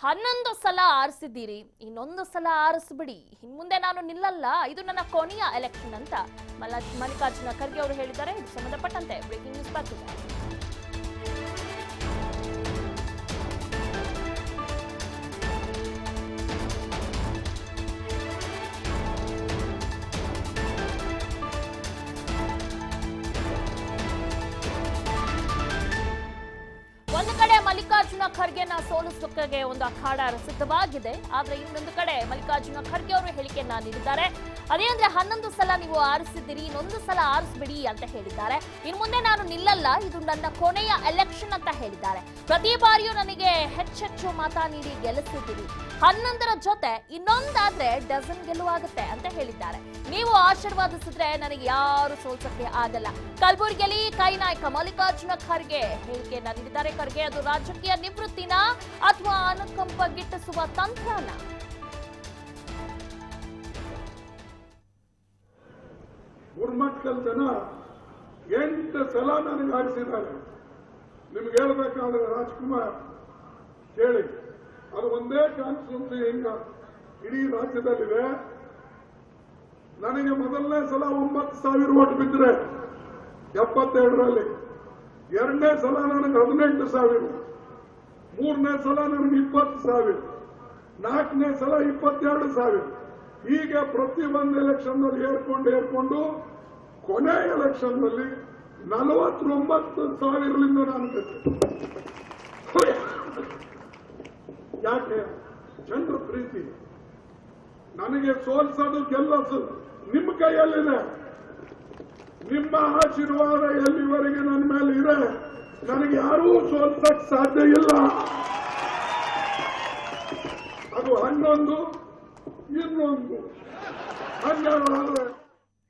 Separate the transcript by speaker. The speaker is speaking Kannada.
Speaker 1: 11 ಸಲ ಆರಿಸಿದ್ದೀರಿ, ಇನ್ನೊಂದು ಸಲ ಆರಿಸ್ಬಿಡಿ, ಇನ್ಮುಂದೆ ನಾನು ನಿಲ್ಲಲ್ಲ, ಇದು ನನ್ನ ಕೊನೆಯ ಎಲೆಕ್ಷನ್ ಅಂತ ಮಲ್ಲಿಕಾರ್ಜುನ ಖರ್ಗೆ ಅವರು ಹೇಳಿದ್ದಾರೆ. ಇದು ಸಂಬಂಧಪಟ್ಟಂತೆ ಬ್ರೇಕಿಂಗ್ ನ್ಯೂಸ್ ಬರ್ತಿದೆ. ಒಂದು ಕಡೆ ಮಲ್ಲಿಕಾರ್ಜುನ ಖರ್ಗೆನ ಸೋಲಿಸೋಕೆ ಒಂದು ಅಖಾಡ ಸಿದ್ಧವಾಗಿದೆ. ಆದ್ರೆ ಇನ್ನೊಂದು ಕಡೆ ಮಲ್ಲಿಕಾರ್ಜುನ ಖರ್ಗೆ ಅವರು ಹೇಳಿಕೆಯನ್ನ ನೀಡಿದ್ದಾರೆ. ಅದೇ ಅಂದ್ರೆ 11 ಸಲ ನೀವು ಆರಿಸಿದ್ದೀರಿ, ಇನ್ನೊಂದು ಸಲ ಆರಿಸ್ಬಿಡಿ ಅಂತ ಹೇಳಿದ್ದಾರೆ. ಇನ್ನು ಮುಂದೆ ನಾನು ನಿಲ್ಲಲ್ಲ, ಇದು ನನ್ನ ಕೊನೆಯ ಎಲೆಕ್ಷನ್ ಅಂತ ಹೇಳಿದ್ದಾರೆ. ಪ್ರತಿ ಬಾರಿಯೂ ನನಗೆ ಹೆಚ್ಚೆಚ್ಚು ಮತ ನೀಡಿ ಗೆಲ್ಲಿಸಿದ್ದೀರಿ, 11ರ ಜೊತೆ ಇನ್ನೊಂದಾದ್ರೆ ಡಜನ್ ಗೆಲುವಾಗುತ್ತೆ ಅಂತ ಹೇಳಿದ್ದಾರೆ. ನೀವು ಆಶೀರ್ವಾದಿಸಿದ್ರೆ ನನಗೆ ಯಾರು ಸೋಲ್ಸಕ್ಕೆ ಆಗಲ್ಲ. ಕಲಬುರಗಿಯಲ್ಲಿ ಕೈ ನಾಯಕ ಮಲ್ಲಿಕಾರ್ಜುನ ಖರ್ಗೆ ಹೇಳಿಕೆಯನ್ನ ನೀಡಿದ್ದಾರೆ. ಖರ್ಗೆ ಅದು ರಾಜಕೀಯ ನಿವೃತ್ತಿನ ಅಥವಾ ಅನುಕಂಪ ಗಿಟ್ಟಿಸುವ ತಂತ್ರನ?
Speaker 2: ಗುರುಮಟ್ಟಲ್ ಜನ 8 ಸಲ ನನಗೆ ಆಡಿಸಿದ್ದಾರೆ. ನಿಮ್ಗೆ ಹೇಳ್ಬೇಕಾದ್ರೆ ರಾಜ್ಕುಮಾರ್ ಕೇಳಿ, ಅದು ಒಂದೇ ಕಾನ್ಸ್ಟಿಟ್ಯೂನ್ಸಿ ಹಿಂಗ ಇಡೀ ರಾಜ್ಯದಲ್ಲಿದೆ. ನನಗೆ ಮೊದಲನೇ ಸಲ 9,000 ಓಟ್ ಬಿದ್ದರೆ 72ರಲ್ಲಿ, ಎರಡನೇ ಸಲ ನನಗೆ 18,000, ಮೂರನೇ ಸಲ ನನಗೆ 20,000, ನಾಲ್ಕನೇ ಸಲ 22,000. ಹೀಗೆ ಪ್ರತಿ ಒಂದು ಎಲೆಕ್ಷನ್ ಏರ್ಕೊಂಡು ಕೊನೆ ಎಲೆಕ್ಷನ್ ನಲ್ಲಿ 49,000ರಿಂದ ನಾನು ಗೆದ್ದೆ. ಯಾಕೆ? ಜನರ ಪ್ರೀತಿ. ನನಗೆ ಸೋಲ್ಸೋದು ಗೆಲ್ಲೋದು ನಿಮ್ಮ ಕೈಯಲ್ಲಿದೆ. ನಿಮ್ಮ ಆಶೀರ್ವಾದ ಎಲ್ಲಿವರೆಗೆ ನನ್ನ ಮೇಲೆ ಇದೆ, ನನಗೆ ಯಾರೂ ಸೋಲ್ಸಕ್ ಸಾಧ್ಯ ಇಲ್ಲ. ಅದು 11, ಇನ್ನೊಂದು 12 ಆದ್ರೆ